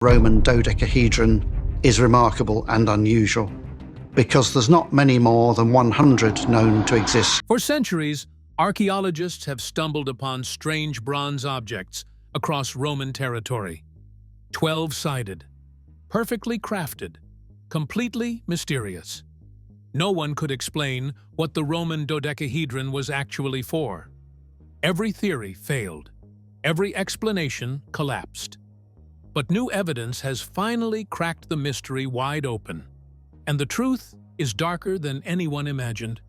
Roman dodecahedron is remarkable and unusual, because there's not many more than 100 known to exist. For centuries, archaeologists have stumbled upon strange bronze objects across Roman territory. 12-sided, perfectly crafted, completely mysterious. No one could explain what the Roman dodecahedron was actually for. Every theory failed. Every explanation collapsed. But new evidence has finally cracked the mystery wide open. And the truth is darker than anyone imagined.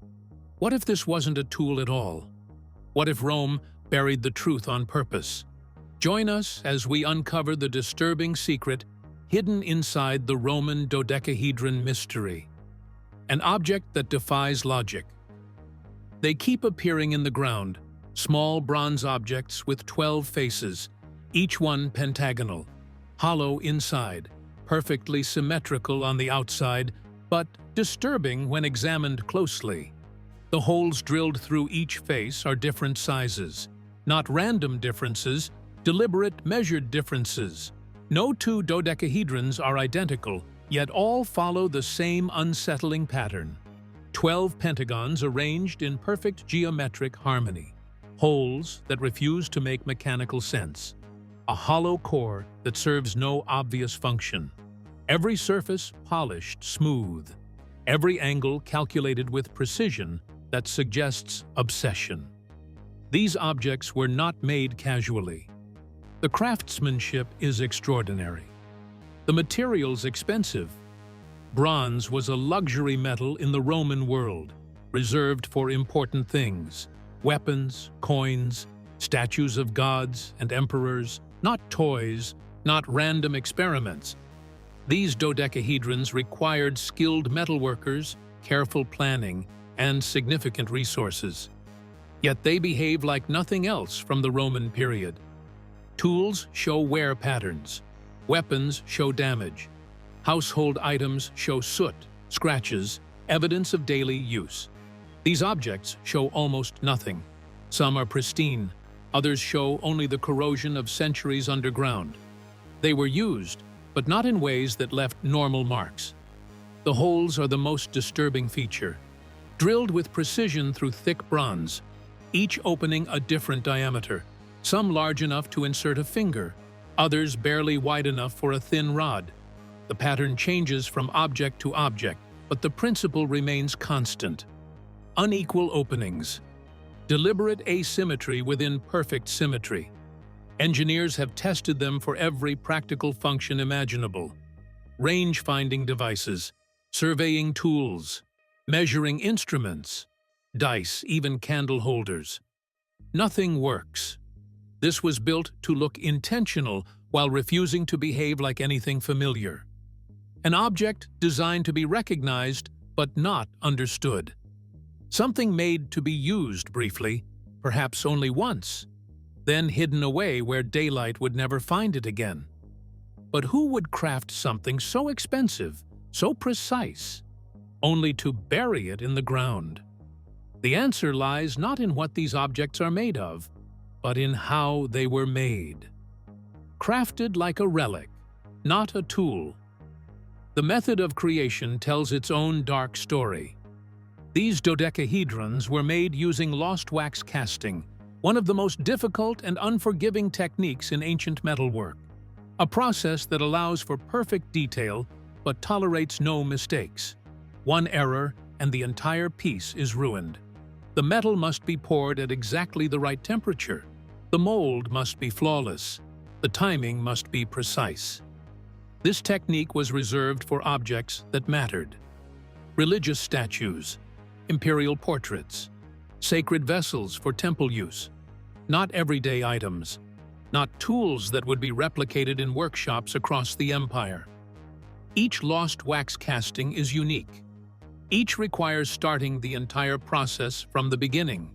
What if this wasn't a tool at all? What if Rome buried the truth on purpose? Join us as we uncover the disturbing secret hidden inside the Roman dodecahedron mystery. An object that defies logic. They keep appearing in the ground, small bronze objects with 12 faces, each one pentagonal, hollow inside, perfectly symmetrical on the outside, but disturbing when examined closely. The holes drilled through each face are different sizes, not random differences, deliberate measured differences. No two dodecahedrons are identical, yet all follow the same unsettling pattern. 12 pentagons arranged in perfect geometric harmony. Holes that refuse to make mechanical sense. A hollow core that serves no obvious function. Every surface polished smooth. Every angle calculated with precision that suggests obsession. These objects were not made casually. The craftsmanship is extraordinary. The materials expensive. Bronze was a luxury metal in the Roman world, reserved for important things. Weapons, coins, statues of gods and emperors, not toys, not random experiments. These dodecahedrons required skilled metalworkers, careful planning, and significant resources. Yet they behave like nothing else from the Roman period. Tools show wear patterns. Weapons show damage. Household items show soot, scratches, evidence of daily use. These objects show almost nothing. Some are pristine, others show only the corrosion of centuries underground. They were used, but not in ways that left normal marks. The holes are the most disturbing feature. Drilled with precision through thick bronze, each opening a different diameter, some large enough to insert a finger, others barely wide enough for a thin rod. The pattern changes from object to object, but the principle remains constant. Unequal openings. Deliberate asymmetry within perfect symmetry. Engineers have tested them for every practical function imaginable. Range-finding devices, surveying tools, measuring instruments, dice, even candle holders. Nothing works. This was built to look intentional while refusing to behave like anything familiar. An object designed to be recognized but not understood. Something made to be used briefly, perhaps only once, then hidden away where daylight would never find it again. But who would craft something so expensive, so precise, only to bury it in the ground? The answer lies not in what these objects are made of, but in how they were made. Crafted like a relic, not a tool. The method of creation tells its own dark story. These dodecahedrons were made using lost wax casting, one of the most difficult and unforgiving techniques in ancient metalwork. A process that allows for perfect detail but tolerates no mistakes. One error and the entire piece is ruined. The metal must be poured at exactly the right temperature. The mold must be flawless. The timing must be precise. This technique was reserved for objects that mattered. Religious statues, imperial portraits, sacred vessels for temple use. Not everyday items, not tools that would be replicated in workshops across the empire. Each lost wax casting is unique. Each requires starting the entire process from the beginning.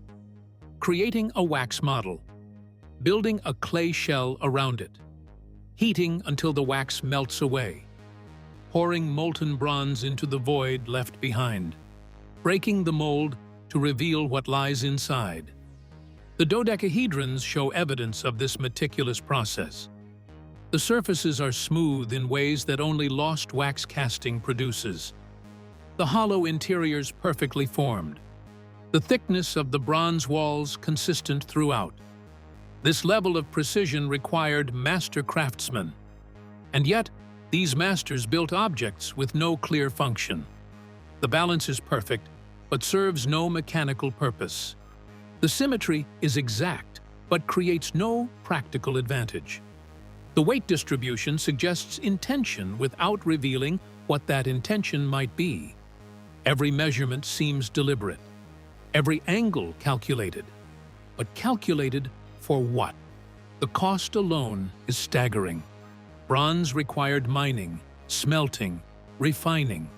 Creating a wax model, building a clay shell around it, heating until the wax melts away, pouring molten bronze into the void left behind, breaking the mold to reveal what lies inside. The dodecahedrons show evidence of this meticulous process. The surfaces are smooth in ways that only lost wax casting produces. The hollow interiors perfectly formed. The thickness of the bronze walls consistent throughout. This level of precision required master craftsmen. And yet, these masters built objects with no clear function. The balance is perfect, but serves no mechanical purpose. The symmetry is exact, but creates no practical advantage. The weight distribution suggests intention without revealing what that intention might be. Every measurement seems deliberate, every angle calculated. But calculated for what? The cost alone is staggering. Bronze required mining, smelting, refining.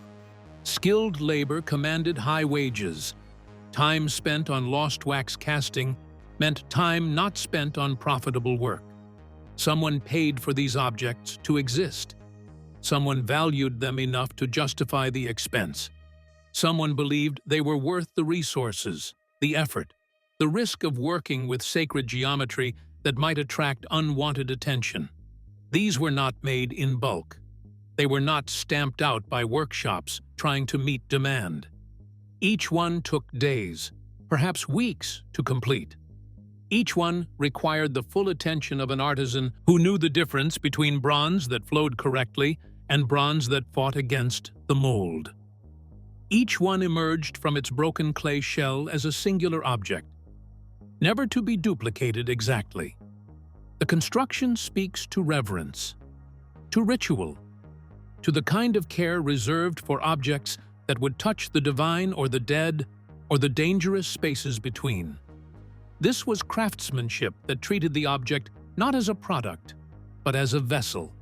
Skilled labor commanded high wages. Time spent on lost wax casting meant time not spent on profitable work. Someone paid for these objects to exist. Someone valued them enough to justify the expense. Someone believed they were worth the resources, the effort, the risk of working with sacred geometry that might attract unwanted attention. These were not made in bulk. They were not stamped out by workshops trying to meet demand. Each one took days, perhaps weeks, to complete. Each one required the full attention of an artisan who knew the difference between bronze that flowed correctly and bronze that fought against the mold. Each one emerged from its broken clay shell as a singular object, never to be duplicated exactly. The construction speaks to reverence, to ritual, to the kind of care reserved for objects that would touch the divine or the dead or the dangerous spaces between. This was craftsmanship that treated the object not as a product, but as a vessel,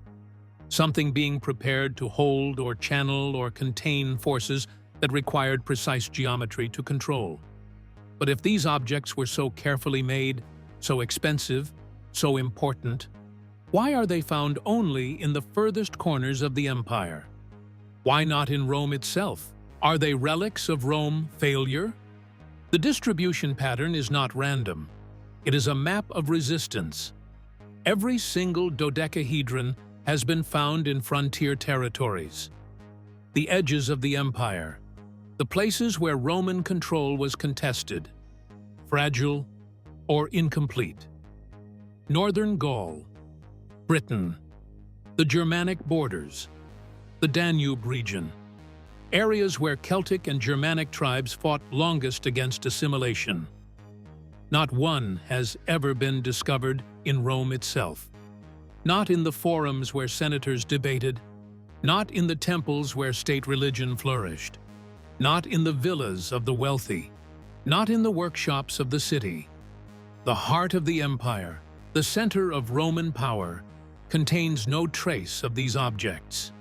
something being prepared to hold or channel or contain forces that required precise geometry to control. But if these objects were so carefully made, so expensive, so important, why are they found only in the furthest corners of the empire? Why not in Rome itself? Are they relics of Rome failure? The distribution pattern is not random. It is a map of resistance. Every single dodecahedron has been found in frontier territories, the edges of the empire, the places where Roman control was contested, fragile or incomplete. Northern Gaul, Britain, the Germanic borders, the Danube region, areas where Celtic and Germanic tribes fought longest against assimilation. Not one has ever been discovered in Rome itself. Not in the forums where senators debated, not in the temples where state religion flourished, not in the villas of the wealthy, not in the workshops of the city. The heart of the empire, the center of Roman power, contains no trace of these objects.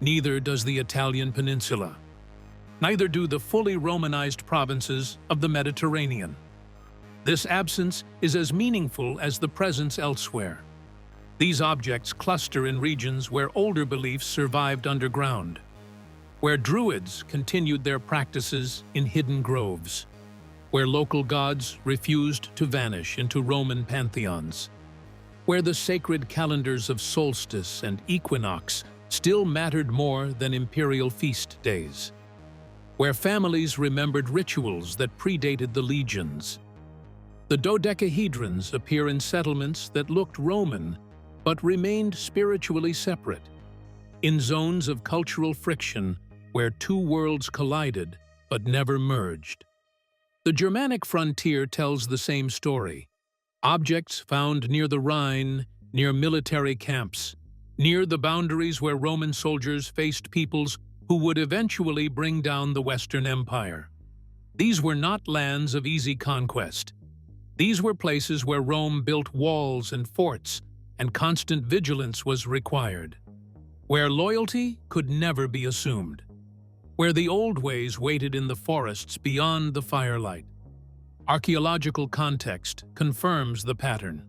Neither does the Italian peninsula. Neither do the fully Romanized provinces of the Mediterranean. This absence is as meaningful as the presence elsewhere. These objects cluster in regions where older beliefs survived underground, where Druids continued their practices in hidden groves, where local gods refused to vanish into Roman pantheons, where the sacred calendars of solstice and equinox still mattered more than imperial feast days, where families remembered rituals that predated the legions. The dodecahedrons appear in settlements that looked Roman but remained spiritually separate, in zones of cultural friction where two worlds collided but never merged. The Germanic frontier tells the same story. Objects found near the Rhine, near military camps, near the boundaries where Roman soldiers faced peoples who would eventually bring down the Western Empire. These were not lands of easy conquest. These were places where Rome built walls and forts, and constant vigilance was required, where loyalty could never be assumed, where the old ways waited in the forests beyond the firelight. Archaeological context confirms the pattern.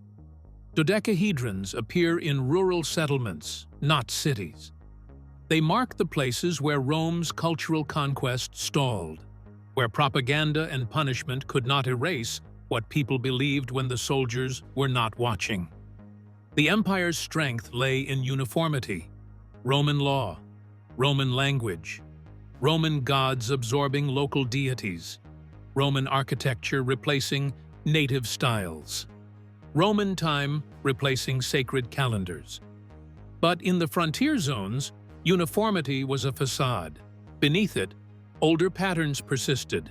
Dodecahedrons appear in rural settlements, not cities. They mark the places where Rome's cultural conquest stalled, where propaganda and punishment could not erase what people believed when the soldiers were not watching. The empire's strength lay in uniformity, Roman law, Roman language, Roman gods absorbing local deities, Roman architecture replacing native styles, Roman time replacing sacred calendars. But in the frontier zones, uniformity was a facade. Beneath it, older patterns persisted,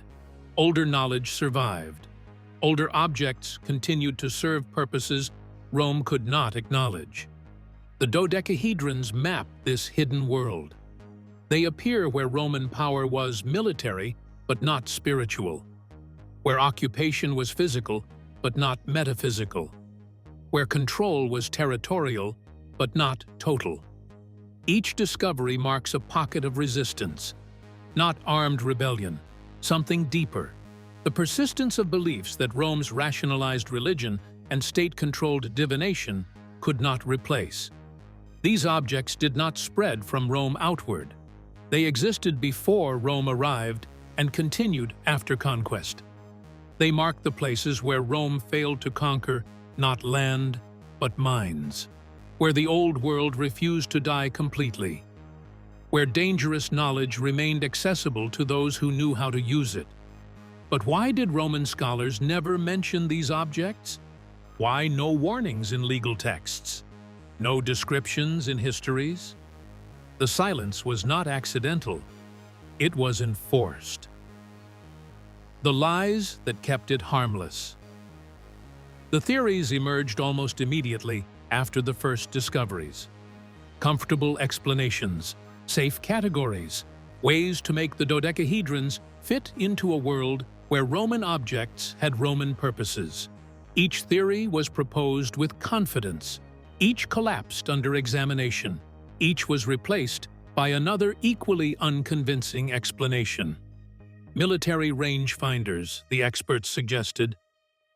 older knowledge survived, older objects continued to serve purposes Rome could not acknowledge. The dodecahedrons map this hidden world. They appear where Roman power was military but not spiritual, where occupation was physical but not metaphysical, where control was territorial but not total. Each discovery marks a pocket of resistance, not armed rebellion, something deeper, the persistence of beliefs that Rome's rationalized religion and state-controlled divination could not replace. These objects did not spread from Rome outward. They existed before Rome arrived and continued after conquest. They mark the places where Rome failed to conquer not land, but minds, where the old world refused to die completely, where dangerous knowledge remained accessible to those who knew how to use it. But why did Roman scholars never mention these objects? Why no warnings in legal texts? No descriptions in histories? The silence was not accidental. It was enforced. The lies that kept it harmless. The theories emerged almost immediately after the first discoveries. Comfortable explanations, safe categories, ways to make the dodecahedrons fit into a world where Roman objects had Roman purposes. Each theory was proposed with confidence. Each collapsed under examination. Each was replaced by another equally unconvincing explanation. Military rangefinders, the experts suggested,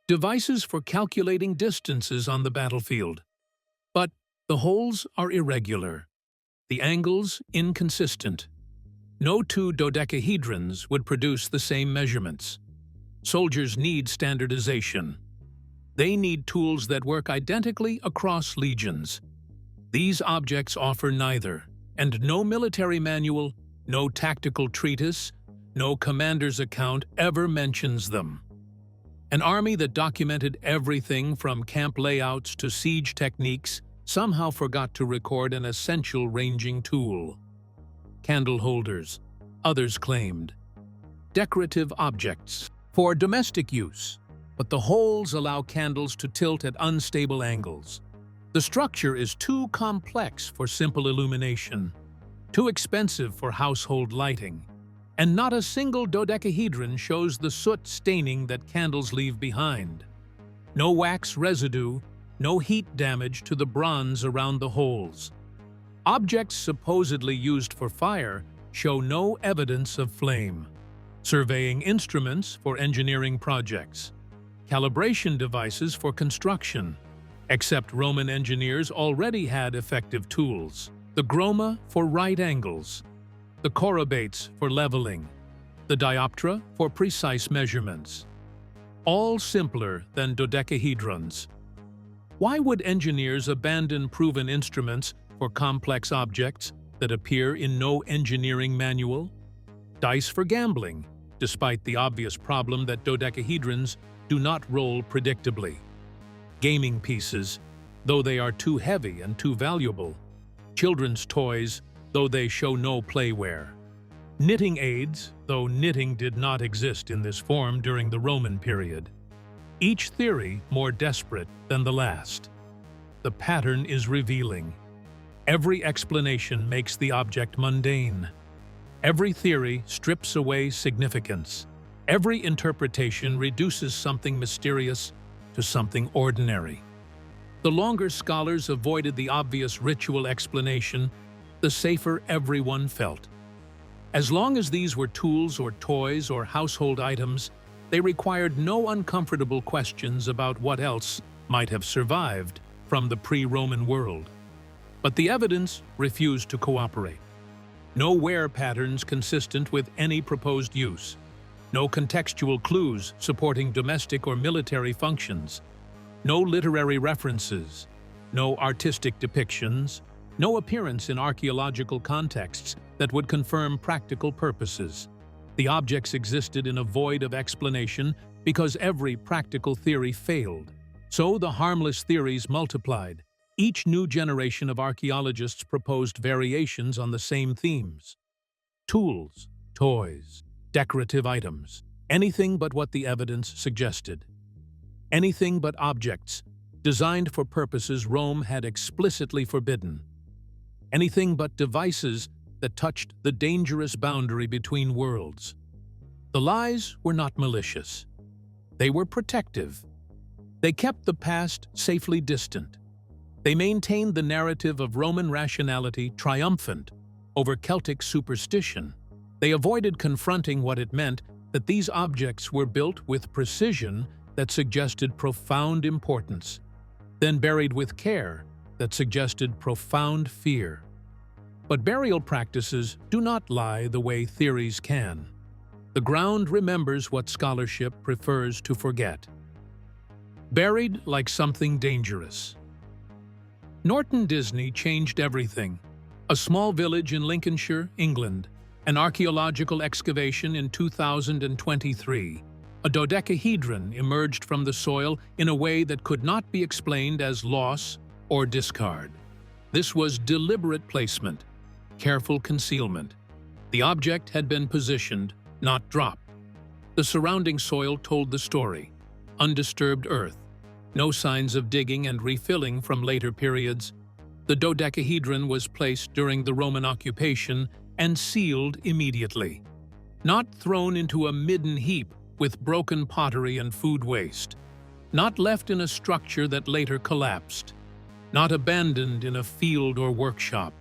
devices for calculating distances on the battlefield. But the holes are irregular, the angles inconsistent. No two dodecahedrons would produce the same measurements. Soldiers need standardization. They need tools that work identically across legions. These objects offer neither, and no military manual, no tactical treatise, no commander's account ever mentions them. An army that documented everything from camp layouts to siege techniques somehow forgot to record an essential ranging tool. Candle holders, others claimed. Decorative objects for domestic use, but the holes allow candles to tilt at unstable angles. The structure is too complex for simple illumination, too expensive for household lighting, and not a single dodecahedron shows the soot staining that candles leave behind. No wax residue, no heat damage to the bronze around the holes. Objects supposedly used for fire show no evidence of flame. Surveying instruments for engineering projects. Calibration devices for construction. Except Roman engineers already had effective tools. The groma for right angles. The chorobates for leveling. The dioptra for precise measurements. All simpler than dodecahedrons. Why would engineers abandon proven instruments for complex objects that appear in no engineering manual? Dice for gambling, despite the obvious problem that dodecahedrons do not roll predictably. Gaming pieces, though they are too heavy and too valuable. Children's toys, though they show no playware. Knitting aids, though knitting did not exist in this form during the Roman period. Each theory more desperate than the last. The pattern is revealing. Every explanation makes the object mundane. Every theory strips away significance. Every interpretation reduces something mysterious to something ordinary. The longer scholars avoided the obvious ritual explanation, the safer everyone felt. As long as these were tools or toys or household items, they required no uncomfortable questions about what else might have survived from the pre-Roman world. But the evidence refused to cooperate. No wear patterns consistent with any proposed use. No contextual clues supporting domestic or military functions. No literary references. no artistic depictions, no appearance in archaeological contexts that would confirm practical purposes. The objects existed in a void of explanation because every practical theory failed. So the harmless theories multiplied. Each new generation of archaeologists proposed variations on the same themes. Tools, toys, decorative items, anything but what the evidence suggested. Anything but objects, designed for purposes Rome had explicitly forbidden. Anything but devices that touched the dangerous boundary between worlds. The lies were not malicious. They were protective. They kept the past safely distant. They maintained the narrative of Roman rationality triumphant over Celtic superstition. They avoided confronting what it meant that these objects were built with precision that suggested profound importance, then buried with care that suggested profound fear. But burial practices do not lie the way theories can. The ground remembers what scholarship prefers to forget. Buried like something dangerous. Norton Disney changed everything. A small village in Lincolnshire, England. An archaeological excavation in 2023. A dodecahedron emerged from the soil in a way that could not be explained as loss or discard. This was deliberate placement, careful concealment. The object had been positioned, not dropped. The surrounding soil told the story. Undisturbed earth. No signs of digging and refilling from later periods. The dodecahedron was placed during the Roman occupation and sealed immediately. Not thrown into a midden heap with broken pottery and food waste. Not left in a structure that later collapsed. Not abandoned in a field or workshop.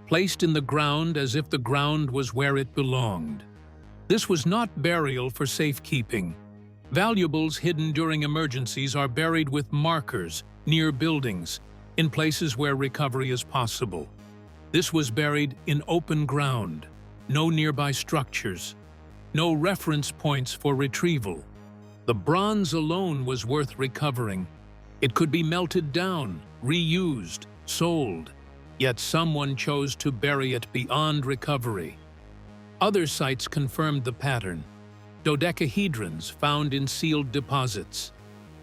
Placed in the ground as if the ground was where it belonged. This was not burial for safekeeping. Valuables hidden during emergencies are buried with markers near buildings, in places where recovery is possible. This was buried in open ground, no nearby structures, no reference points for retrieval. The bronze alone was worth recovering. It could be melted down, reused, sold, yet someone chose to bury it beyond recovery. Other sites confirmed the pattern. Dodecahedrons found in sealed deposits,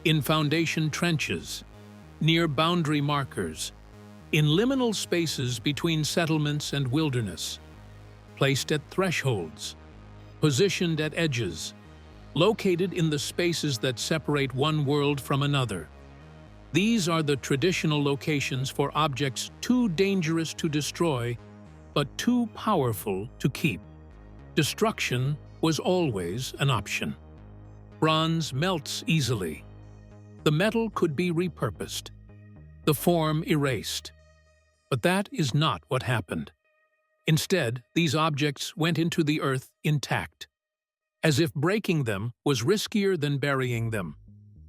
in foundation trenches, near boundary markers, in liminal spaces between settlements and wilderness, placed at thresholds, positioned at edges, located in the spaces that separate one world from another. These are the traditional locations for objects too dangerous to destroy, but too powerful to keep. Destruction was always an option. Bronze melts easily. The metal could be repurposed, the form erased. But that is not what happened. Instead, these objects went into the earth intact, as if breaking them was riskier than burying them,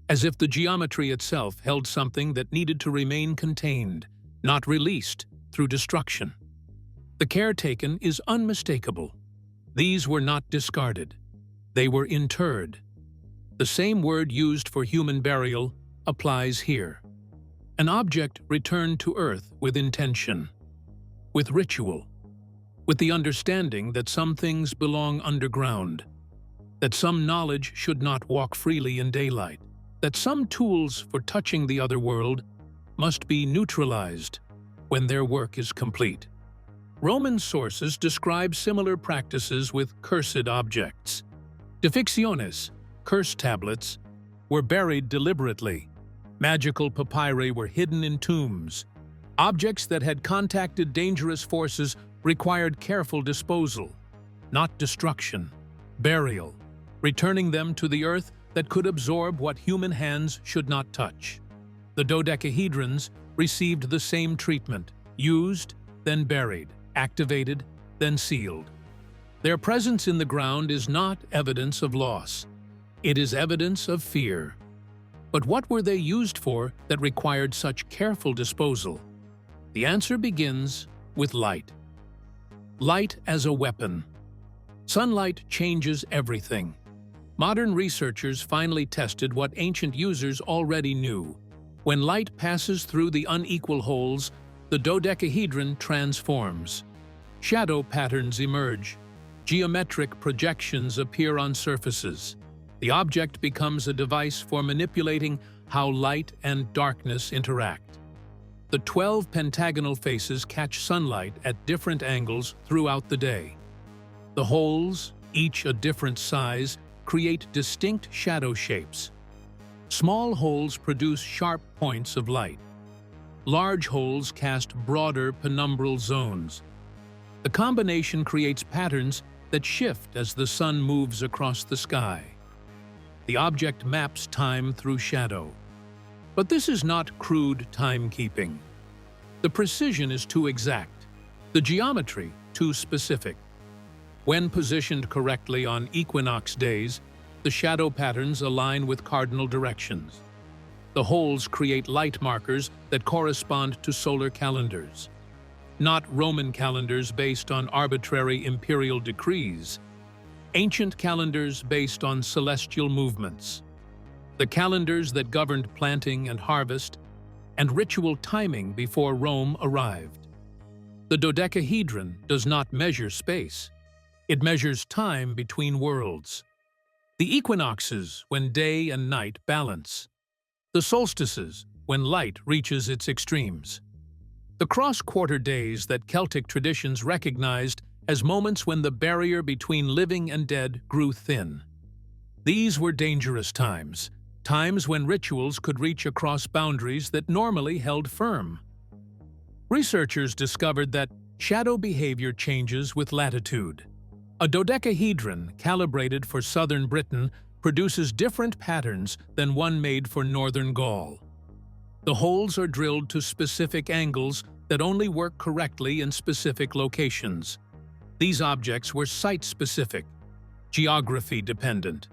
as if the geometry itself held something that needed to remain contained, not released through destruction. The care taken is unmistakable. These were not discarded. They were interred. The same word used for human burial applies here. An object returned to earth with intention, with ritual, with the understanding that some things belong underground, that some knowledge should not walk freely in daylight, that some tools for touching the other world must be neutralized when their work is complete. Roman sources describe similar practices with cursed objects. Defyctiones, curse tablets, were buried deliberately. Magical papyri were hidden in tombs. Objects that had contacted dangerous forces required careful disposal, not destruction, burial, returning them to the earth that could absorb what human hands should not touch. The dodecahedrons received the same treatment, used, then buried, activated, then sealed. Their presence in the ground is not evidence of loss. It is evidence of fear. But what were they used for that required such careful disposal? The answer begins with light. Light as a weapon. Sunlight changes everything. Modern researchers finally tested what ancient users already knew. When light passes through the unequal holes, the dodecahedron transforms. Shadow patterns emerge. Geometric projections appear on surfaces. The object becomes a device for manipulating how light and darkness interact. The 12 pentagonal faces catch sunlight at different angles throughout the day. The holes, each a different size, create distinct shadow shapes. Small holes produce sharp points of light. Large holes cast broader penumbral zones. The combination creates patterns that shift as the sun moves across the sky. The object maps time through shadow. But this is not crude timekeeping. The precision is too exact, the geometry too specific. When positioned correctly on equinox days, the shadow patterns align with cardinal directions. The holes create light markers that correspond to solar calendars, not Roman calendars based on arbitrary imperial decrees, ancient calendars based on celestial movements, the calendars that governed planting and harvest, and ritual timing before Rome arrived. The dodecahedron does not measure space. It measures time between worlds. The equinoxes, when day and night balance. The solstices, when light reaches its extremes. The cross-quarter days that Celtic traditions recognized as moments when the barrier between living and dead grew thin. These were dangerous times, times when rituals could reach across boundaries that normally held firm. Researchers discovered that shadow behavior changes with latitude. A dodecahedron calibrated for southern Britain produces different patterns than one made for northern Gaul. The holes are drilled to specific angles that only work correctly in specific locations. These objects were site-specific, geography-dependent,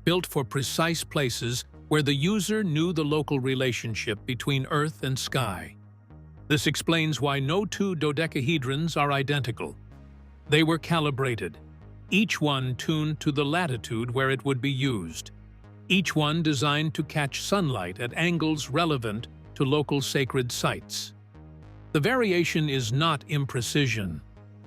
built for precise places where the user knew the local relationship between Earth and sky. This explains why no two dodecahedrons are identical. They were calibrated, each one tuned to the latitude where it would be used, each one designed to catch sunlight at angles relevant to local sacred sites. The variation is not imprecision,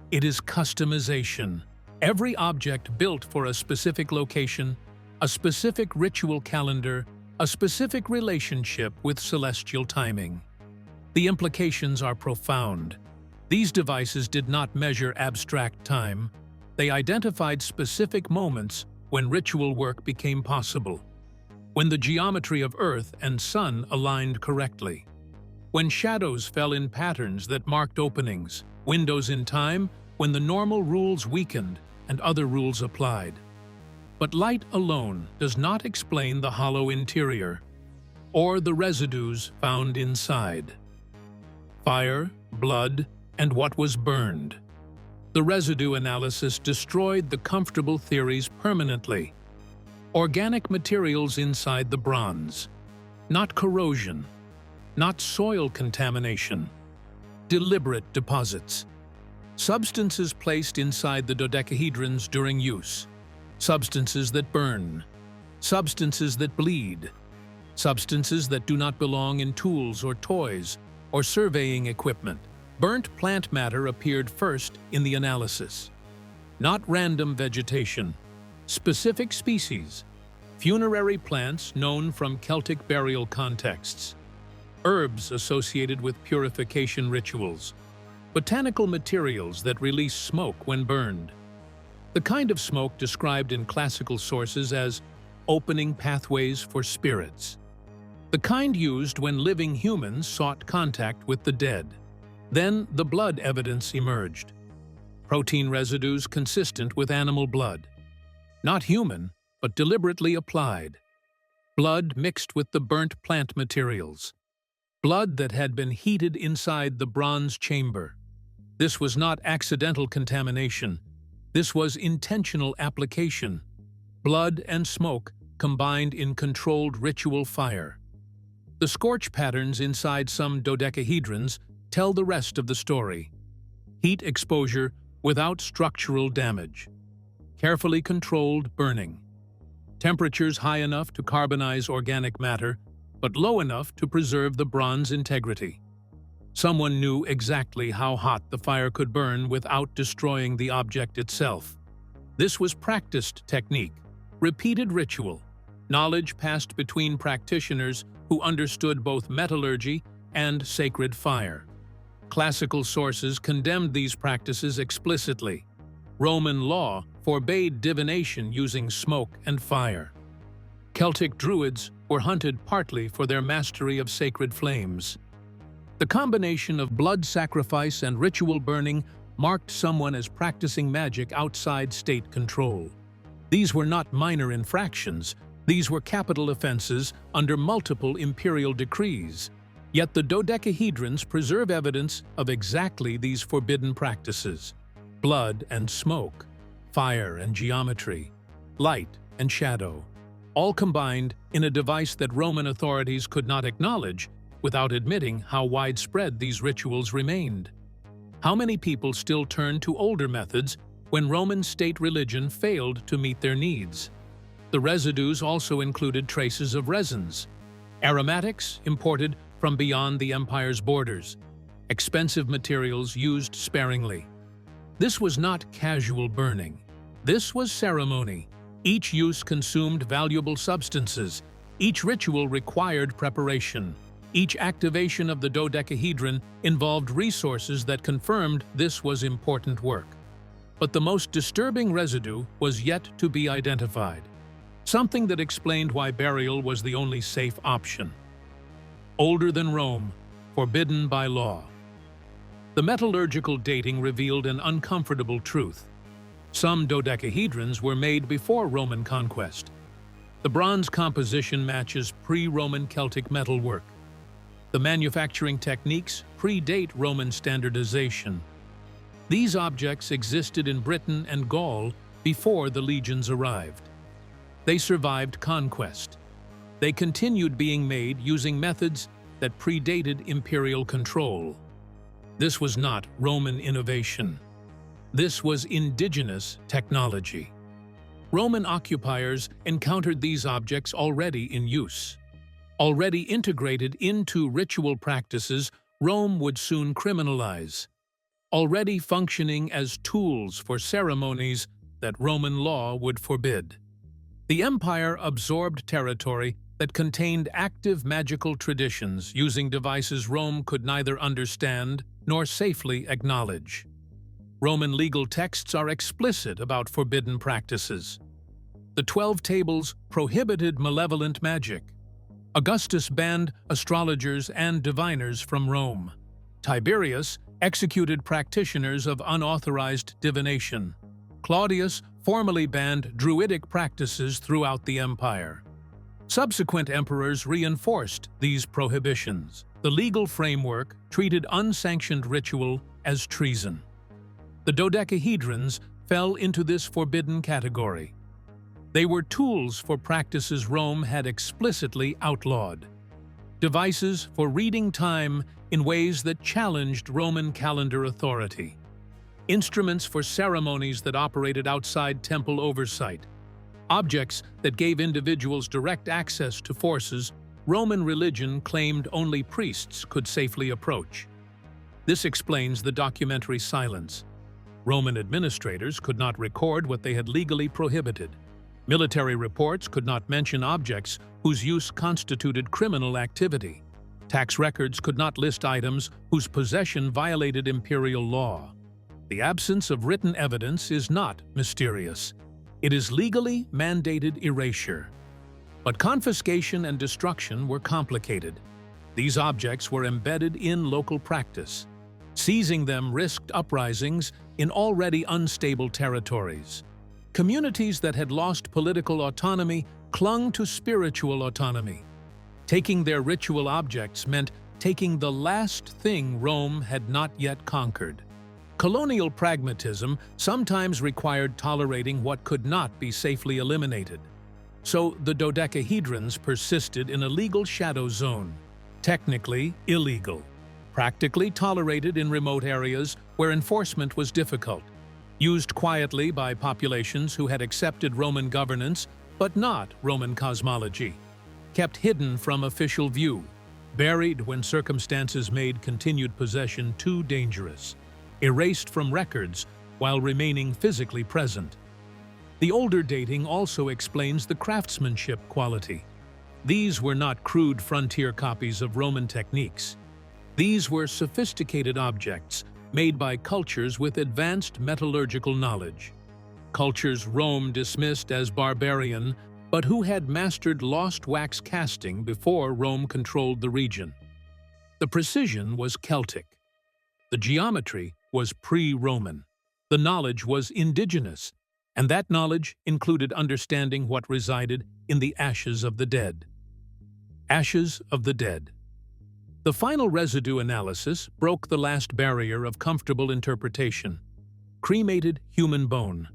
it is customization. Every object built for a specific location, a specific ritual calendar, a specific relationship with celestial timing. The implications are profound. These devices did not measure abstract time. They identified specific moments when ritual work became possible, when the geometry of Earth and Sun aligned correctly, when shadows fell in patterns that marked openings, windows in time, when the normal rules weakened and other rules applied. But light alone does not explain the hollow interior or the residues found inside. Fire, blood, and what was burned. The residue analysis destroyed the comfortable theories permanently. Organic materials inside the bronze. Not corrosion. Not soil contamination. Deliberate deposits. Substances placed inside the dodecahedrons during use. Substances that burn. Substances that bleed. Substances that do not belong in tools or toys or surveying equipment. Burnt plant matter appeared first in the analysis. Not random vegetation. Specific species. Funerary plants known from Celtic burial contexts. Herbs associated with purification rituals. Botanical materials that release smoke when burned. The kind of smoke described in classical sources as opening pathways for spirits. The kind used when living humans sought contact with the dead. Then the blood evidence emerged. Protein residues consistent with animal blood. Not human, but deliberately applied. Blood mixed with the burnt plant materials. Blood that had been heated inside the bronze chamber. This was not accidental contamination. This was intentional application. Blood and smoke combined in controlled ritual fire. The scorch patterns inside some dodecahedrons tell the rest of the story. Heat exposure without structural damage. Carefully controlled burning. Temperatures high enough to carbonize organic matter, but low enough to preserve the bronze integrity. Someone knew exactly how hot the fire could burn without destroying the object itself. This was practiced technique, repeated ritual, knowledge passed between practitioners who understood both metallurgy and sacred fire. Classical sources condemned these practices explicitly. Roman law forbade divination using smoke and fire. Celtic druids were hunted partly for their mastery of sacred flames. The combination of blood sacrifice and ritual burning marked someone as practicing magic outside state control. These were not minor infractions, these were capital offenses under multiple imperial decrees. Yet the dodecahedrons preserve evidence of exactly these forbidden practices: blood and smoke, fire and geometry, light and shadow, all combined in a device that Roman authorities could not acknowledge without admitting how widespread these rituals remained. How many people still turned to older methods when Roman state religion failed to meet their needs? The residues also included traces of resins, aromatics imported from beyond the empire's borders, expensive materials used sparingly. This was not casual burning. This was ceremony. Each use consumed valuable substances. Each ritual required preparation. Each activation of the dodecahedron involved resources that confirmed this was important work. But the most disturbing residue was yet to be identified, something that explained why burial was the only safe option. Older than Rome, forbidden by law. The metallurgical dating revealed an uncomfortable truth. Some dodecahedrons were made before Roman conquest. The bronze composition matches pre-Roman Celtic metalwork. The manufacturing techniques predate Roman standardization. These objects existed in Britain and Gaul before the legions arrived. They survived conquest. They continued being made using methods that predated imperial control. This was not Roman innovation. This was indigenous technology. Roman occupiers encountered these objects already in use. Already integrated into ritual practices Rome would soon criminalize. Already functioning as tools for ceremonies that Roman law would forbid. The empire absorbed territory that contained active magical traditions using devices Rome could neither understand nor safely acknowledge. Roman legal texts are explicit about forbidden practices. The 12 Tables prohibited malevolent magic. Augustus banned astrologers and diviners from Rome. Tiberius executed practitioners of unauthorized divination. Claudius formally banned druidic practices throughout the empire. Subsequent emperors reinforced these prohibitions. The legal framework treated unsanctioned ritual as treason. The dodecahedrons fell into this forbidden category. They were tools for practices Rome had explicitly outlawed. Devices for reading time in ways that challenged Roman calendar authority. Instruments for ceremonies that operated outside temple oversight. Objects that gave individuals direct access to forces Roman religion claimed only priests could safely approach. This explains the documentary silence. Roman administrators could not record what they had legally prohibited. Military reports could not mention objects whose use constituted criminal activity. Tax records could not list items whose possession violated imperial law. The absence of written evidence is not mysterious. It is legally mandated erasure. But confiscation and destruction were complicated. These objects were embedded in local practice. Seizing them risked uprisings in already unstable territories. Communities that had lost political autonomy clung to spiritual autonomy. Taking their ritual objects meant taking the last thing Rome had not yet conquered. Colonial pragmatism sometimes required tolerating what could not be safely eliminated. So the dodecahedrons persisted in a legal shadow zone, technically illegal, practically tolerated in remote areas where enforcement was difficult, used quietly by populations who had accepted Roman governance but not Roman cosmology. kept hidden from official view, buried when circumstances made continued possession too dangerous, erased from records while remaining physically present. The older dating also explains the craftsmanship quality. These were not crude frontier copies of Roman techniques. These were sophisticated objects made by cultures with advanced metallurgical knowledge. Cultures Rome dismissed as barbarian, but who had mastered lost wax casting before Rome controlled the region. The precision was Celtic. The geometry was pre-Roman. The knowledge was indigenous, and that knowledge included understanding what resided in the ashes of the dead. Ashes of the dead. The final residue analysis broke the last barrier of comfortable interpretation. Cremated human bone.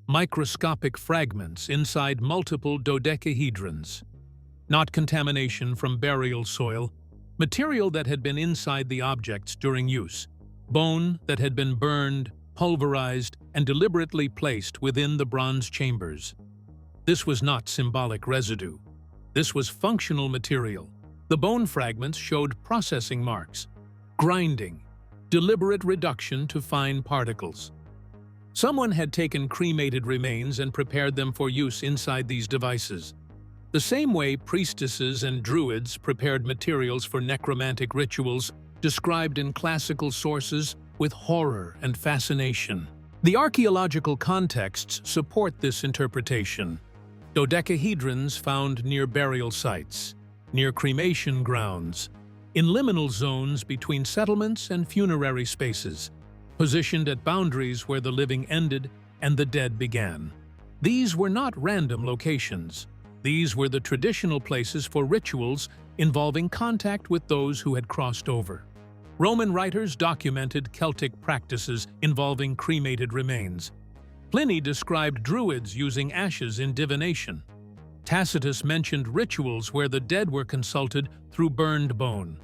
Microscopic fragments inside multiple dodecahedrons. Not contamination from burial soil, material that had been inside the objects during use. Bone that had been burned, pulverized, and deliberately placed within the bronze chambers. This was not symbolic residue. This was functional material. The bone fragments showed processing marks, grinding, deliberate reduction to fine particles. Someone had taken cremated remains and prepared them for use inside these devices. The same way priestesses and druids prepared materials for necromantic rituals described in classical sources with horror and fascination. The archaeological contexts support this interpretation. Dodecahedrons found near burial sites, near cremation grounds, in liminal zones between settlements and funerary spaces, positioned at boundaries where the living ended and the dead began. These were not random locations. These were the traditional places for rituals involving contact with those who had crossed over. Roman writers documented Celtic practices involving cremated remains. Pliny described druids using ashes in divination. Tacitus mentioned rituals where the dead were consulted through burned bone.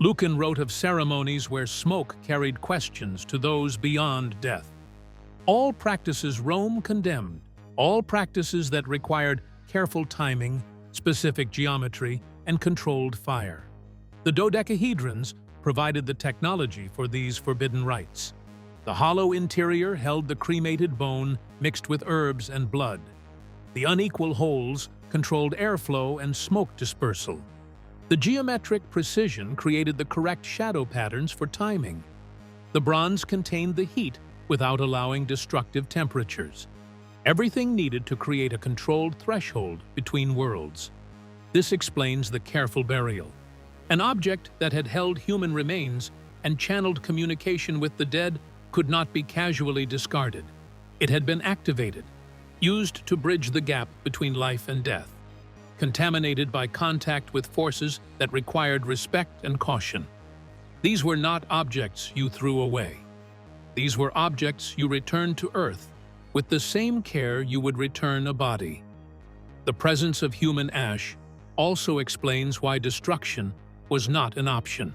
Lucan wrote of ceremonies where smoke carried questions to those beyond death. All practices Rome condemned, all practices that required careful timing, specific geometry, and controlled fire. The dodecahedrons provided the technology for these forbidden rites. The hollow interior held the cremated bone mixed with herbs and blood. The unequal holes controlled airflow and smoke dispersal. The geometric precision created the correct shadow patterns for timing. The bronze contained the heat without allowing destructive temperatures. Everything needed to create a controlled threshold between worlds. This explains the careful burial. An object that had held human remains and channeled communication with the dead could not be casually discarded. It had been activated, used to bridge the gap between life and death, contaminated by contact with forces that required respect and caution. These were not objects you threw away. These were objects you returned to Earth with the same care you would return a body. The presence of human ash also explains why destruction was not an option.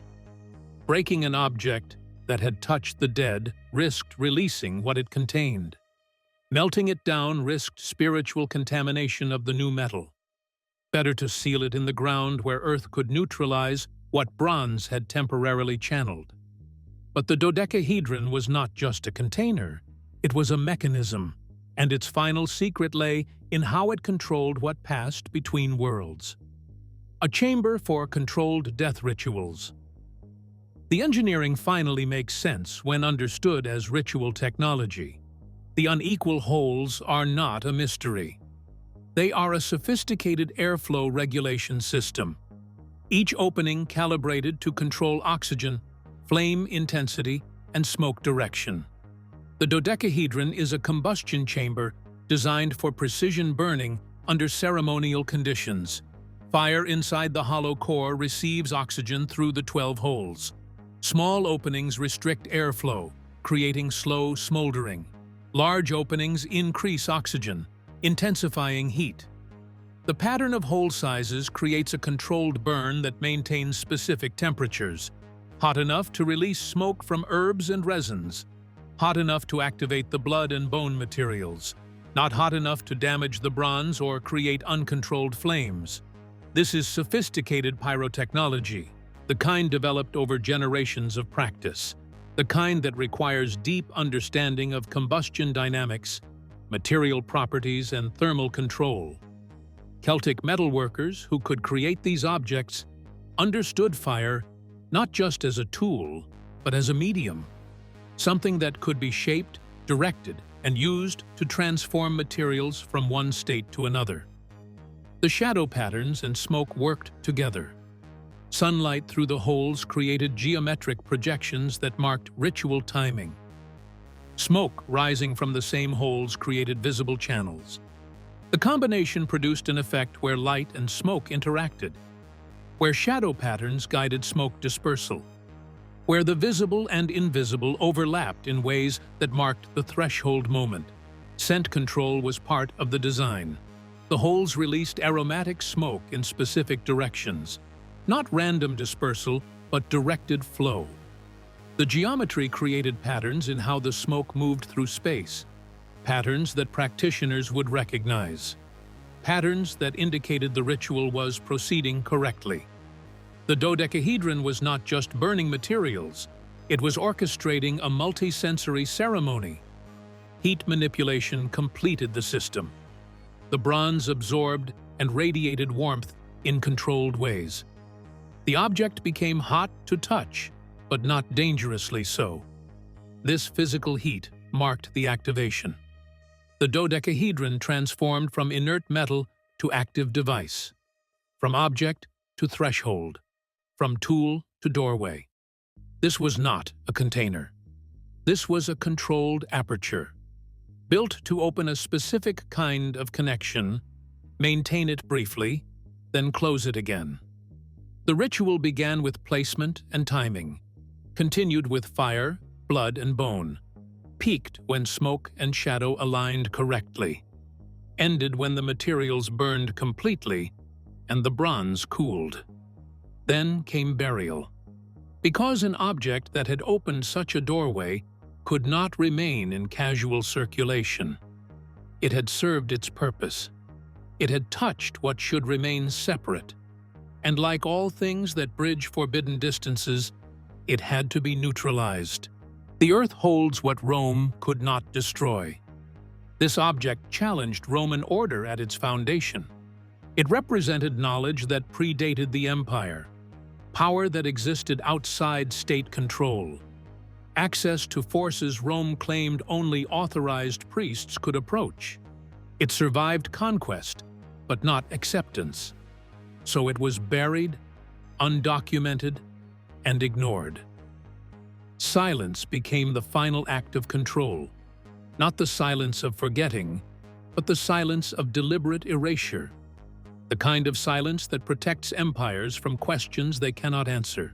Breaking an object that had touched the dead risked releasing what it contained. Melting it down risked spiritual contamination of the new metal. Better to seal it in the ground where Earth could neutralize what bronze had temporarily channeled. But the dodecahedron was not just a container, it was a mechanism, and its final secret lay in how it controlled what passed between worlds. A chamber for controlled death rituals. The engineering finally makes sense when understood as ritual technology. The unequal holes are not a mystery. They are a sophisticated airflow regulation system, each opening calibrated to control oxygen, flame intensity, and smoke direction. The dodecahedron is a combustion chamber designed for precision burning under ceremonial conditions. Fire inside the hollow core receives oxygen through the 12 holes. Small openings restrict airflow, creating slow smoldering. Large openings increase oxygen, intensifying heat. The pattern of hole sizes creates a controlled burn that maintains specific temperatures. Hot enough to release smoke from herbs and resins. Hot enough to activate the blood and bone materials. Not hot enough to damage the bronze or create uncontrolled flames. This is sophisticated pyrotechnology, the kind developed over generations of practice, the kind that requires deep understanding of combustion dynamics, material properties, and thermal control. Celtic metalworkers who could create these objects understood fire not just as a tool, but as a medium, something that could be shaped, directed, and used to transform materials from one state to another. The shadow patterns and smoke worked together. Sunlight through the holes created geometric projections that marked ritual timing. Smoke rising from the same holes created visible channels. The combination produced an effect where light and smoke interacted, where shadow patterns guided smoke dispersal, where the visible and invisible overlapped in ways that marked the threshold moment. Scent control was part of the design. The holes released aromatic smoke in specific directions, not random dispersal, but directed flow. The geometry created patterns in how the smoke moved through space, patterns that practitioners would recognize, patterns that indicated the ritual was proceeding correctly. The dodecahedron was not just burning materials, it was orchestrating a multi-sensory ceremony. Heat manipulation completed the system. The bronze absorbed and radiated warmth in controlled ways. The object became hot to touch, but not dangerously so. This physical heat marked the activation. The dodecahedron transformed from inert metal to active device, from object to threshold, from tool to doorway. This was not a container. This was a controlled aperture, built to open a specific kind of connection, maintain it briefly, then close it again. The ritual began with placement and timing, continued with fire, blood, and bone, peaked when smoke and shadow aligned correctly, ended when the materials burned completely and the bronze cooled. Then came burial. Because an object that had opened such a doorway could not remain in casual circulation. It had served its purpose. It had touched what should remain separate. And like all things that bridge forbidden distances, it had to be neutralized. The earth holds what Rome could not destroy. This object challenged Roman order at its foundation. It represented knowledge that predated the empire, power that existed outside state control, access to forces Rome claimed only authorized priests could approach. It survived conquest, but not acceptance. So it was buried, undocumented, and ignored. Silence became the final act of control, not the silence of forgetting, but the silence of deliberate erasure, the kind of silence that protects empires from questions they cannot answer.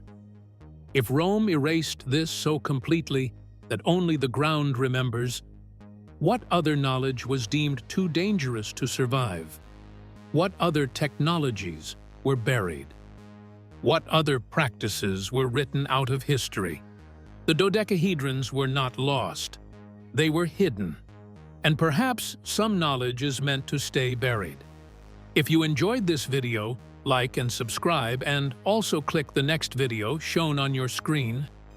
If Rome erased this so completely that only the ground remembers, what other knowledge was deemed too dangerous to survive? What other technologies were buried? What other practices were written out of history? The dodecahedrons were not lost. They were hidden. And perhaps some knowledge is meant to stay buried. If you enjoyed this video, like and subscribe, and also click the next video shown on your screen